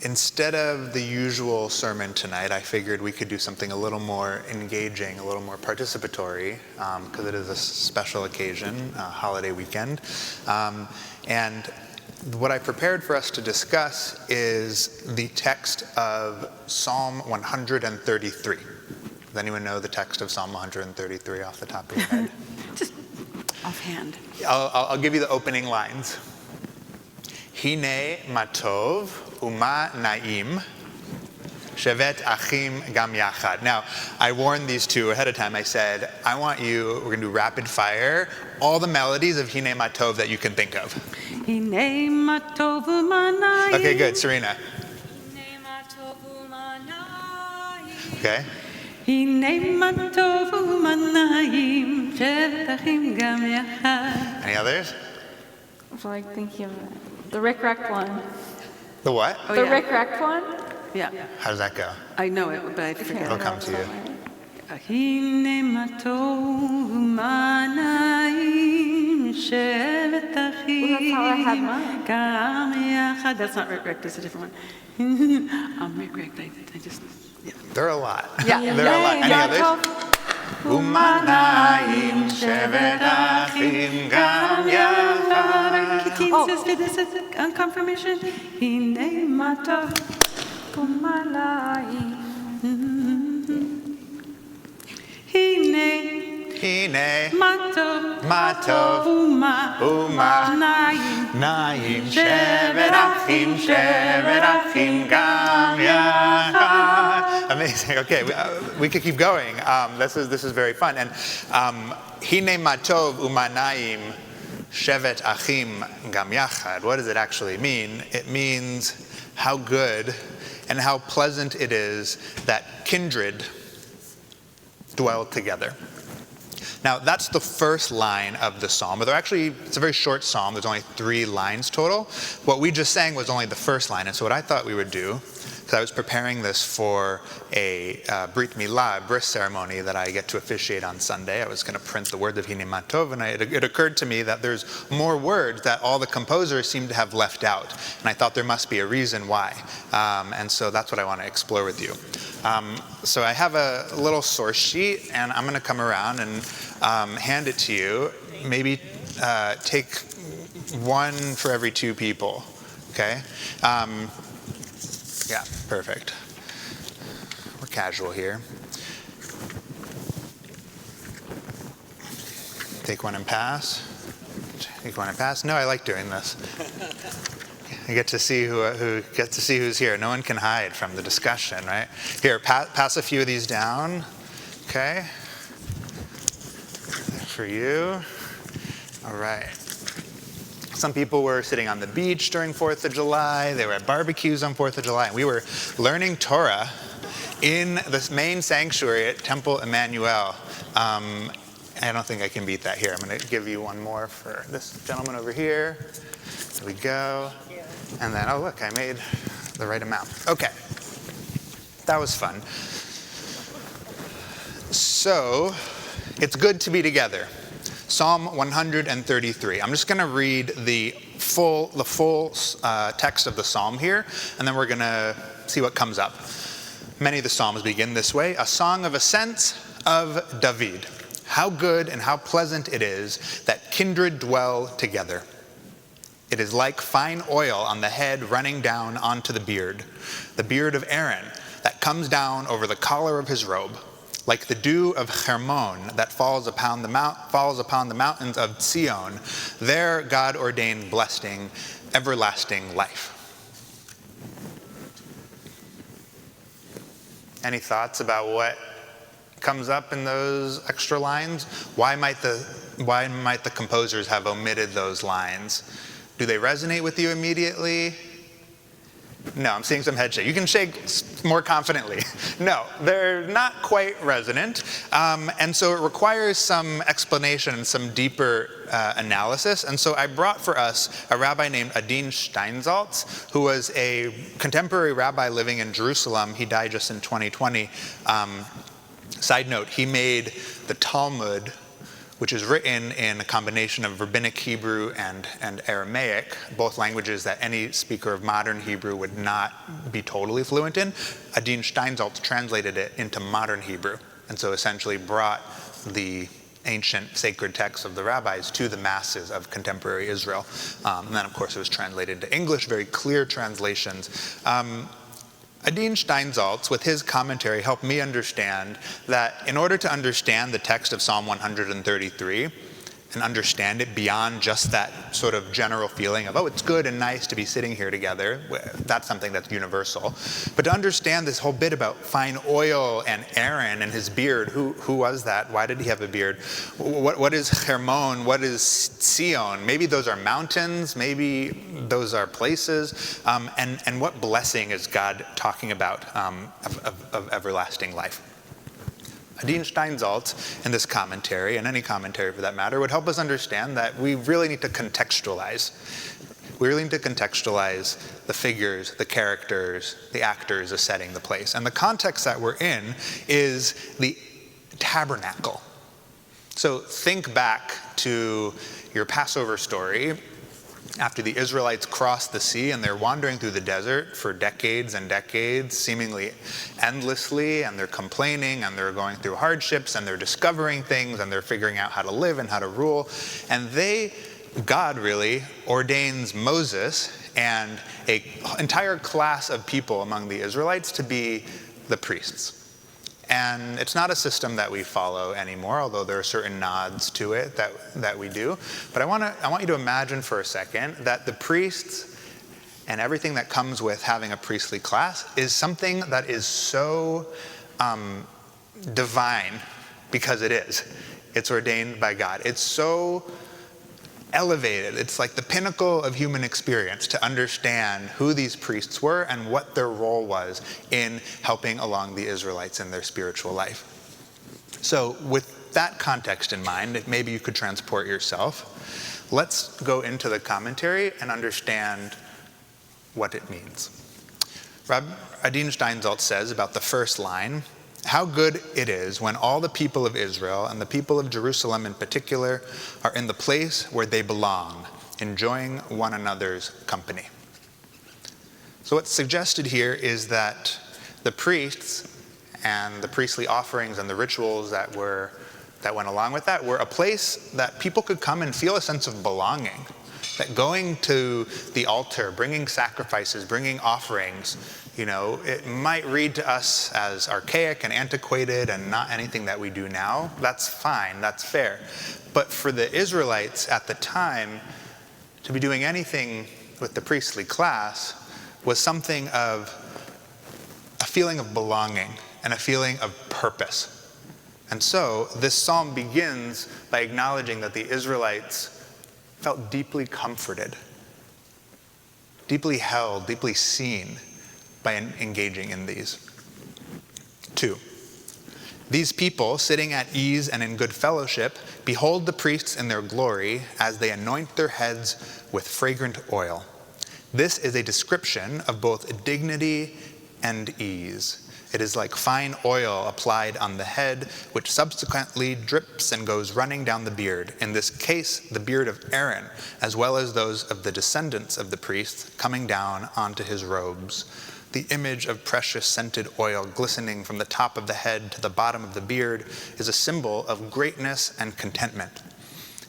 Instead of the usual sermon tonight, I figured we could do something a little more engaging, a little more participatory, because it is a special occasion, a holiday weekend. And what I prepared for us to discuss is the text of Psalm 133. Does anyone know the text of Psalm 133 off the top of your head? Just offhand. I'll give you the opening lines. Hine matov uma naim shevet achim gam yachad. Now, I warned these two ahead of time. I said, we're going to do rapid fire, all the melodies of Hine matov that you can think of. Hine matov uma naim. Okay, good. Serena. Hine matov uma naim. Okay. Hine matov uma naim shevet achim gam yachad. Any others? I feel like thinking of the Rick Rack one. The what? Oh, The yeah. Rick Rack one? Yeah. How does that go? I know it, but I forget It'll it. come to you. Hine matov uma naim shevet achim Well, that's how I had mine. gam yachad. That's not Rick Rick, that's a different one. Rick Rick, I just, yeah. There are a lot. Yeah. There are a lot. Any others? Umanayim shevet achim gam yachad. Kittin says that this is on confirmation. Hine matov uma naim. Hine Matov uma naim. naim shevet achim gam yachad. Amazing. Okay, we could keep going. This is very fun. And hine matov umanayim shevet achim gam yachad. What does it actually mean? It means how good and how pleasant it is that kindred dwell together. Now, that's the first line of the psalm. But it's a very short psalm. There's only 3 lines total. What we just sang was only the first line. And so what I thought we would do, because I was preparing this for a Brit Milah, bris ceremony that I get to officiate on Sunday. I was going to print the words of Hine Matov, and it occurred to me that there's more words that all the composers seem to have left out. And I thought there must be a reason why. And so that's what I want to explore with you. So I have a little source sheet, and I'm going to come around and hand it to you. Maybe take one for every 2 people, okay? Yeah, perfect. We're casual here. Take one and pass. Take one and pass. No, I like doing this. I get to see who's here. No one can hide from the discussion, right? Here, pass a few of these down. Okay. For you. All right. Some people were sitting on the beach during 4th of July. They were at barbecues on 4th of July. And we were learning Torah in this main sanctuary at Temple Emanu-El. I don't think I can beat that here. I'm going to give you one more for this gentleman over here. There we go. And then, oh, look, I made the right amount. Okay. That was fun. So, it's good to be together. Psalm 133. I'm just going to read the full text of the psalm here, and then we're going to see what comes up. Many of the psalms begin this way: a song of ascents of David. How good and how pleasant it is that kindred dwell together. It is like fine oil on the head running down onto the beard of Aaron that comes down over the collar of his robe. Like the dew of Hermon that falls upon the mountains of Zion, there God ordained blessing, everlasting life. Any thoughts about what comes up in those extra lines? Why might the composers have omitted those lines? Do they resonate with you immediately? No, I'm seeing some head shake. You can shake more confidently. No, they're not quite resonant. And so it requires some explanation and some deeper analysis. And so I brought for us a rabbi named Adin Steinsaltz, who was a contemporary rabbi living in Jerusalem. He died just in 2020. Side note, he made the Talmud which is written in a combination of Rabbinic Hebrew and Aramaic, both languages that any speaker of modern Hebrew would not be totally fluent in. Adin Steinsaltz translated it into modern Hebrew, and so essentially brought the ancient sacred texts of the rabbis to the masses of contemporary Israel. And then, of course, it was translated into English, very clear translations. Adin Steinsaltz, with his commentary, helped me understand that in order to understand the text of Psalm 133 and understand it beyond just that sort of general feeling of, oh, it's good and nice to be sitting here together, that's something that's universal. But to understand this whole bit about fine oil and Aaron and his beard, who was that? Why did he have a beard? What is Hermon? What is Sion? Maybe those are mountains, maybe those are places. And what blessing is God talking about of everlasting life? Adin Steinsaltz, in this commentary, and any commentary for that matter, would help us understand that we really need to contextualize. We really need to contextualize the figures, the characters, the actors, the setting, the place. And the context that we're in is the tabernacle. So think back to your Passover story. After the Israelites crossed the sea and they're wandering through the desert for decades and decades, seemingly endlessly, and they're complaining and they're going through hardships and they're discovering things and they're figuring out how to live and how to rule. And God really ordains Moses and an entire class of people among the Israelites to be the priests. And it's not a system that we follow anymore, although there are certain nods to it that we do. But I want you to imagine for a second that the priests and everything that comes with having a priestly class is something that is so divine, because it is. It's ordained by God. It's so elevated. It's like the pinnacle of human experience to understand who these priests were and what their role was in helping along the Israelites in their spiritual life. So with that context in mind, maybe you could transport yourself. Let's go into the commentary and understand what it means. Rabbi Adin Steinsaltz says about the first line, how good it is when all the people of Israel, and the people of Jerusalem in particular, are in the place where they belong, enjoying one another's company. So what's suggested here is that the priests and the priestly offerings and the rituals that went along with that were a place that people could come and feel a sense of belonging. That going to the altar, bringing sacrifices, bringing offerings, it might read to us as archaic and antiquated and not anything that we do now. That's fine, that's fair. But for the Israelites at the time, to be doing anything with the priestly class was something of a feeling of belonging and a feeling of purpose. And so this psalm begins by acknowledging that the Israelites felt deeply comforted, deeply held, deeply seen by engaging in these. 2, these people, sitting at ease and in good fellowship, behold the priests in their glory as they anoint their heads with fragrant oil. This is a description of both dignity and ease. It is like fine oil applied on the head, which subsequently drips and goes running down the beard. In this case, the beard of Aaron, as well as those of the descendants of the priests, coming down onto his robes. The image of precious scented oil glistening from the top of the head to the bottom of the beard is a symbol of greatness and contentment.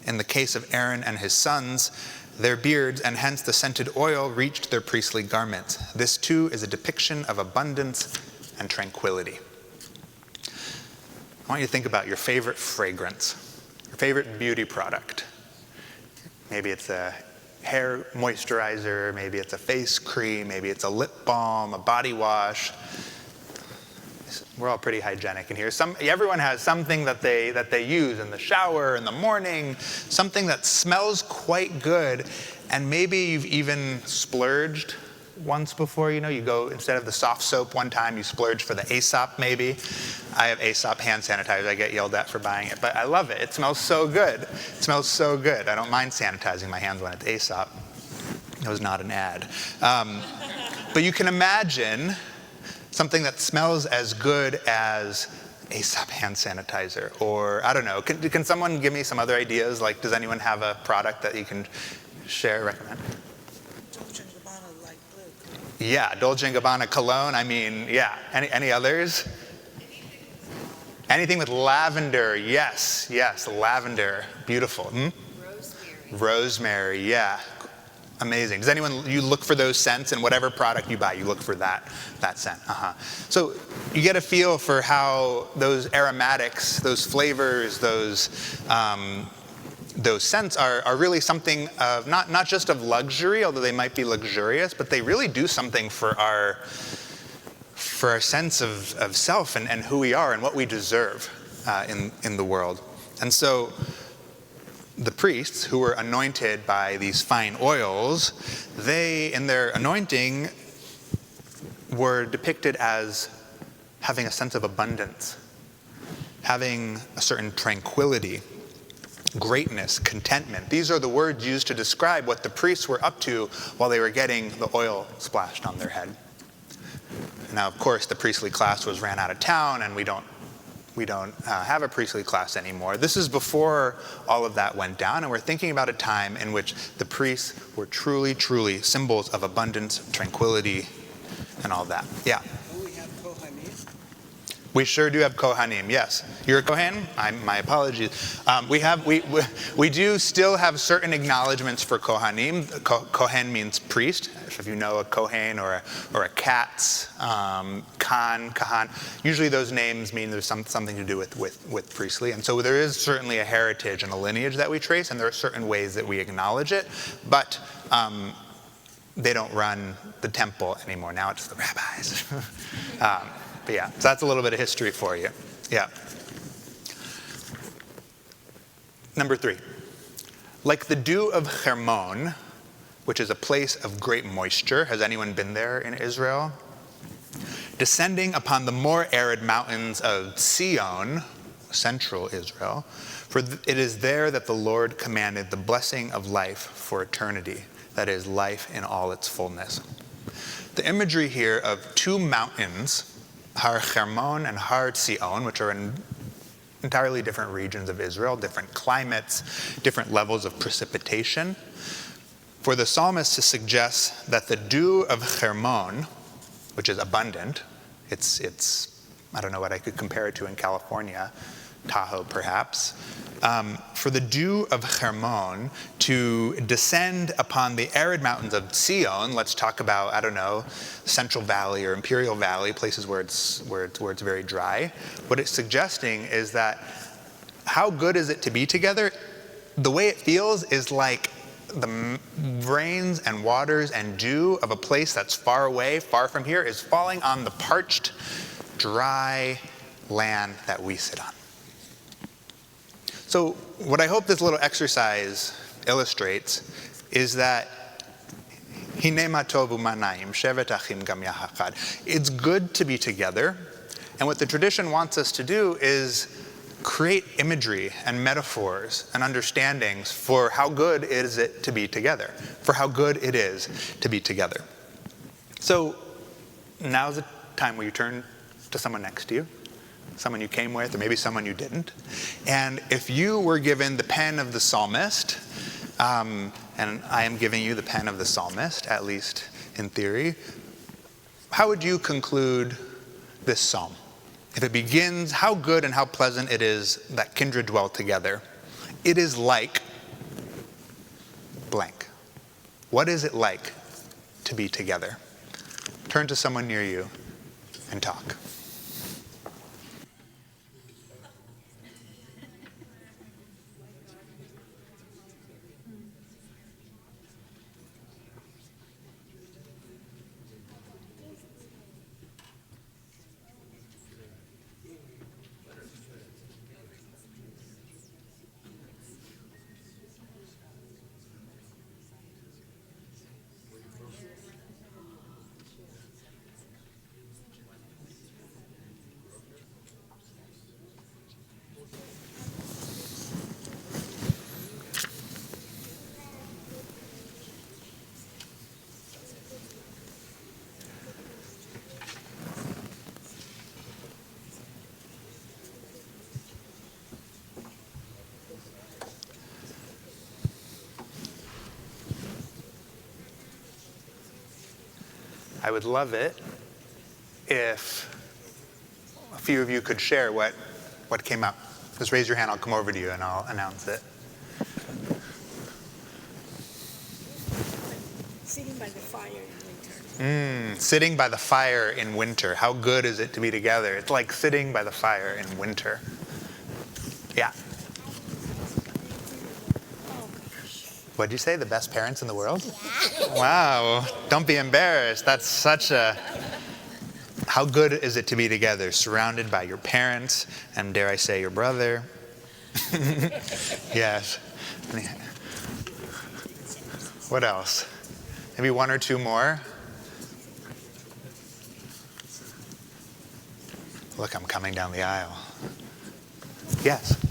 In the case of Aaron and his sons, their beards and hence the scented oil reached their priestly garments. This too is a depiction of abundance and tranquility. I want you to think about your favorite fragrance, your favorite beauty product. Maybe it's a hair moisturizer, maybe it's a face cream, maybe it's a lip balm, a body wash. We're all pretty hygienic in here. Everyone has something that they use in the shower, in the morning, something that smells quite good, and maybe you've even splurged once before. You go, instead of the soft soap one time, you splurge for the Aesop maybe. I have Aesop hand sanitizer. I get yelled at for buying it, but I love it. It smells so good. It smells so good. I don't mind sanitizing my hands when it's Aesop. It was not an ad. But you can imagine something that smells as good as Aesop hand sanitizer, or I don't know. Can someone give me some other ideas? Like, does anyone have a product that you can share, recommend? Dolce & Gabbana light blue. Yeah, Dolce & Gabbana cologne. I mean, yeah. Any others? Anything with lavender. Yes, lavender. Beautiful. Rosemary, yeah. Amazing. Does anyone, you look for those scents in whatever product you buy, you look for that scent. So you get a feel for how those aromatics, those flavors, those scents are really something of, not just of luxury, although they might be luxurious, but they really do something for our sense of self and who we are and what we deserve in the world. And so the priests who were anointed by these fine oils, they, in their anointing, were depicted as having a sense of abundance, having a certain tranquility, greatness, contentment. These are the words used to describe what the priests were up to while they were getting the oil splashed on their head. Now, of course, the priestly class ran out of town, and we don't have a priestly class anymore. This is before all of that went down, and we're thinking about a time in which the priests were truly, truly symbols of abundance, tranquility, and all that. Yeah? Do we have Kohanim? We sure do have Kohanim, yes. You're a Kohen? My apologies. We do still have certain acknowledgments for Kohanim. Kohen means priest. If you know a Kohen or a Katz, Kahan. Usually those names mean there's something to do with priestly. And so there is certainly a heritage and a lineage that we trace, and there are certain ways that we acknowledge it. But they don't run the temple anymore. Now it's the rabbis. But yeah, so that's a little bit of history for you. Yeah. Number 3. Like the dew of Hermon, which is a place of great moisture. Has anyone been there in Israel? Descending upon the more arid mountains of Sion, central Israel, for it is there that the Lord commanded the blessing of life for eternity, that is, life in all its fullness. The imagery here of two mountains, Har Hermon and Har Sion, which are in entirely different regions of Israel, different climates, different levels of precipitation. For the psalmist to suggest that the dew of Hermon, which is abundant, it's I don't know what I could compare it to in California, Tahoe perhaps, for the dew of Hermon to descend upon the arid mountains of Sion, let's talk about, I don't know, Central Valley or Imperial Valley, places where it's very dry. What it's suggesting is that how good is it to be together? The way it feels is like the rains and waters and dew of a place that's far away, far from here, is falling on the parched, dry land that we sit on. So what I hope this little exercise illustrates is that Hine ma tov u'manayim, shevet achim gam yachad. It's good to be together, and what the tradition wants us to do is create imagery and metaphors and understandings for how good is it to be together, for how good it is to be together. So now's the time where you turn to someone next to you, someone you came with, or maybe someone you didn't. And if you were given the pen of the psalmist, and I am giving you the pen of the psalmist, at least in theory, how would you conclude this psalm? If it begins, how good and how pleasant it is that kindred dwell together. It is like blank. What is it like to be together? Turn to someone near you and talk. I would love it if a few of you could share what came up. Just raise your hand, I'll come over to you and I'll announce it. Sitting by the fire in winter. Sitting by the fire in winter. How good is it to be together? It's like sitting by the fire in winter. Yeah. What'd you say? The best parents in the world? Yeah. Wow. Don't be embarrassed. That's such a... How good is it to be together, surrounded by your parents, and dare I say, your brother? Yes. What else? Maybe one or two more? Look, I'm coming down the aisle. Yes?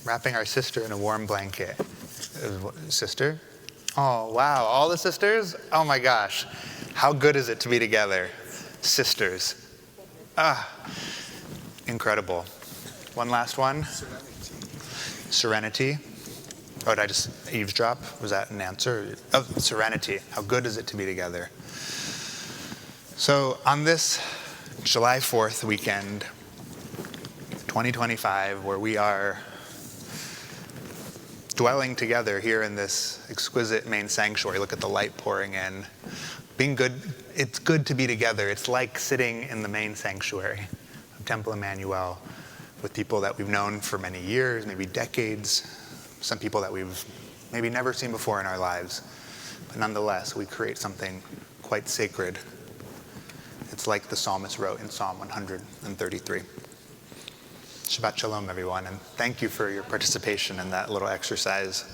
Wrapping our sister in a warm blanket. Sister? Oh, wow. All the sisters? Oh, my gosh. How good is it to be together? Sisters. Incredible. One last one. Serenity. Oh, did I just eavesdrop? Was that an answer? Oh, serenity. How good is it to be together? So on this July 4th weekend, 2025, where we are dwelling together here in this exquisite main sanctuary, look at the light pouring in. Being good, it's good to be together. It's like sitting in the main sanctuary of Temple Emanu-El with people that we've known for many years, maybe decades, some people that we've maybe never seen before in our lives. But nonetheless, we create something quite sacred. It's like the psalmist wrote in Psalm 133. Shabbat Shalom, everyone, and thank you for your participation in that little exercise.